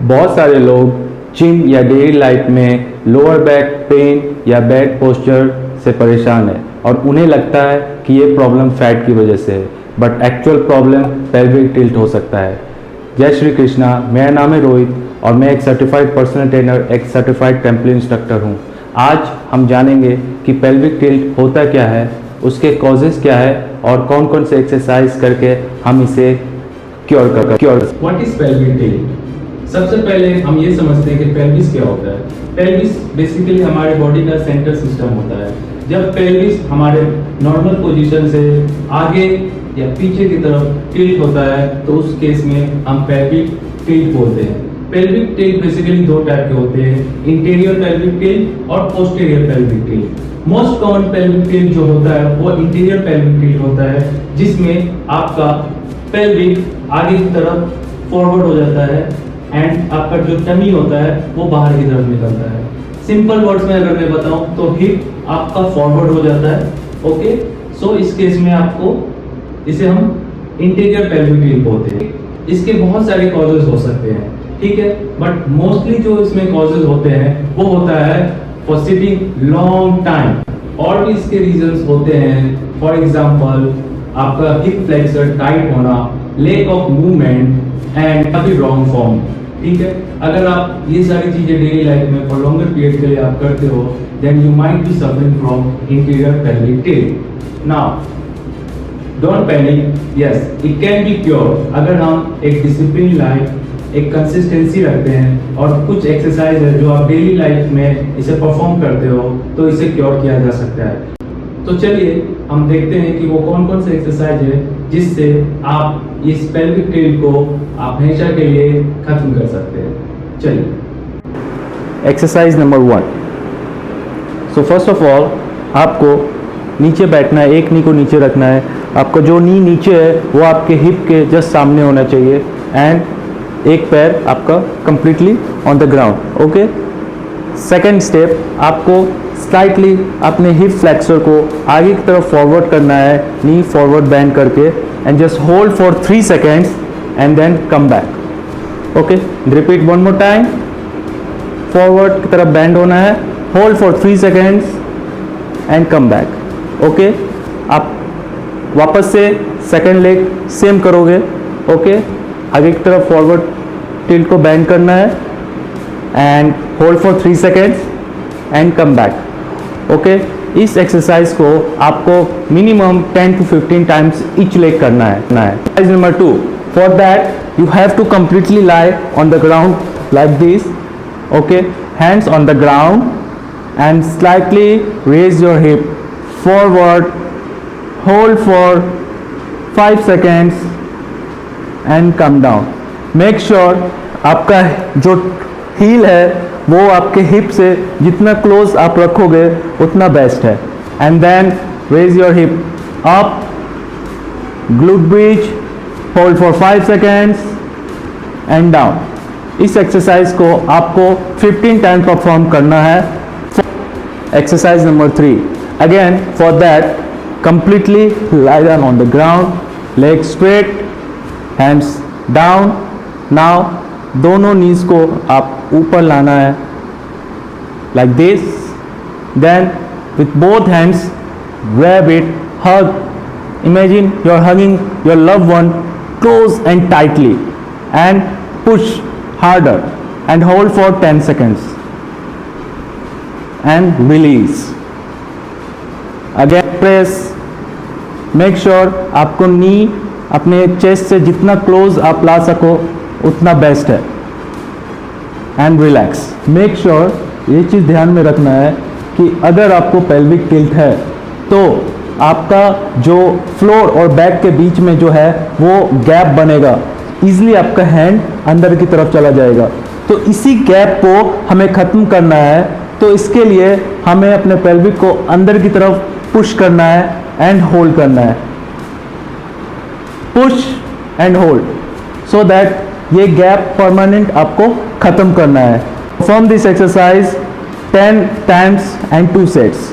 बहुत सारे लोग जिम या डेली लाइफ में लोअर बैक पेन या बैड पोस्चर से परेशान है और उन्हें लगता है कि ये प्रॉब्लम फैट की वजह से है, but actual problem pelvic tilt हो सकता है। जय श्री कृष्णा, मेरा नाम है रोहित और मैं एक सर्टिफाइड पर्सनल ट्रेनर, एक सर्टिफाइड टेम्पल इंस्ट्रक्टर हूँ। आज हम जानेंगे कि पेल्विक टिल्ट होता क्या है, उसके कॉजेज़ क्या है और कौन कौन से एक्सरसाइज करके हम इसे cure what is pelvic tilt? सबसे पहले हम ये समझते हैं कि पेल्विस क्या होता है। पेल्विस बेसिकली हमारे बॉडी का सेंटर सिस्टम होता है। जब पेल्विस हमारे नॉर्मल पोजीशन से आगे या पीछे की तरफ टिल्ट होता है तो उस केस में हम पेल्विक टिल्ट बोलते हैं। पेल्विक टिल्ट बेसिकली दो टाइप के होते हैं, इंटीरियर पेल्विक टिल्ट और posterior pelvic tilt. Most common pelvic tilt जो होता है वो इंटीरियर पेल्विक टिल्ट होता है, जिसमें आपका पेल्विक आगे की तरफ फॉरवर्ड हो जाता है एंड आपका जो टमी होता है वो बाहर की तरफ निकलता है। सिंपल वर्ड्स में अगर मैं बताऊं तो हिप आपका फॉरवर्ड हो जाता है। ओके, सो इस केस में आपको इसे हम इंटीरियर पेल्विक टिल्ट बोलते हैं। इसके बहुत सारे कॉजेज हो सकते हैं, ठीक है, बट मोस्टली जो इसमें कॉजेज होते हैं वो होता है फॉर सिटिंग लॉन्ग टाइम। और भी इसके रीजंस होते हैं, फॉर एग्जांपल आपका हिप फ्लेक्सर टाइट होना, लैक ऑफ मूवमेंट एंड काफी रॉन्ग फॉर्म। ठीक है, अगर आप ये सारी चीजें डेली लाइफ में फॉर लॉन्गर पीरियड के लिए आप करते हो then you might be suffering from interior pelvic tilt. Now don't panic, yes it can be cure. अगर हम एक डिसिप्लिन लाइफ, एक कंसिस्टेंसी रखते हैं और कुछ एक्सरसाइज है जो आप डेली लाइफ में इसे परफॉर्म करते हो तो इसे क्योर किया जा सकता है। तो चलिए हम देखते हैं कि वो कौन कौन से एक्सरसाइज है जिससे आप इस पेल्विक टिल्ट को आप हमेशा के लिए खत्म कर सकते हैं। चलिए exercise number 1। So first of all आपको नीचे बैठना है, एक नी को नीचे रखना है। आपका जो नी नीचे है वो आपके हिप के जस्ट सामने होना चाहिए एंड एक पैर आपका completely on the ground. Okay, second step, आपको स्लाइटली अपने हिप फ्लेक्सर को आगे की तरफ फॉरवर्ड करना है, नी फॉरवर्ड बेंड करके and just hold for 3 seconds and then come back. Okay, repeat one more time. Forward की तरफ बेंड होना है, hold for 3 seconds and come back. Okay, आप वापस से सेकेंड लेग सेम करोगे। ओके, आगे की तरफ फॉरवर्ड टिल्ट को बेंड करना है and hold for 3 seconds and come back. Okay, इस एक्सरसाइज को आपको minimum 10 to 15 times each leg करना है। Exercise number 2, for that you have to completely lie on the ground like this. Okay, hands on the ground and slightly raise your hip forward, hold for 5 seconds and come down. Make sure आपका जो heal है वो आपके hip से जितना close आप रखोगे उतना बेस्ट है। And then raise your hip up, glute bridge, hold for 5 seconds and down. इस एक्सरसाइज को आपको 15 टाइम परफॉर्म करना है। Exercise number 3, again for that completely lie down on the ground, legs straight, hands down. Now दोनों नीज को आप ऊपर लाना है like this. Then with both hands grab it, hug. Imagine you're hugging your loved one close and tightly and push harder and hold for 10 seconds and release. Again press. Make sure आपको नी अपने chest से जितना close आप ला सको उतना best है and relax. Make sure ये चीज़ ध्यान में रखना है कि अगर आपको पेल्विक टिल्ट है तो आपका जो फ्लोर और बैक के बीच में जो है वो गैप बनेगा, ईजिली आपका हैंड अंदर की तरफ चला जाएगा। तो इसी गैप को हमें ख़त्म करना है, तो इसके लिए हमें अपने पेल्विक को अंदर की तरफ पुश करना है एंड होल्ड करना है। Push and hold so that ये गैप परमानेंट आपको खत्म करना है। Perform this exercise 10 times and 2 sets.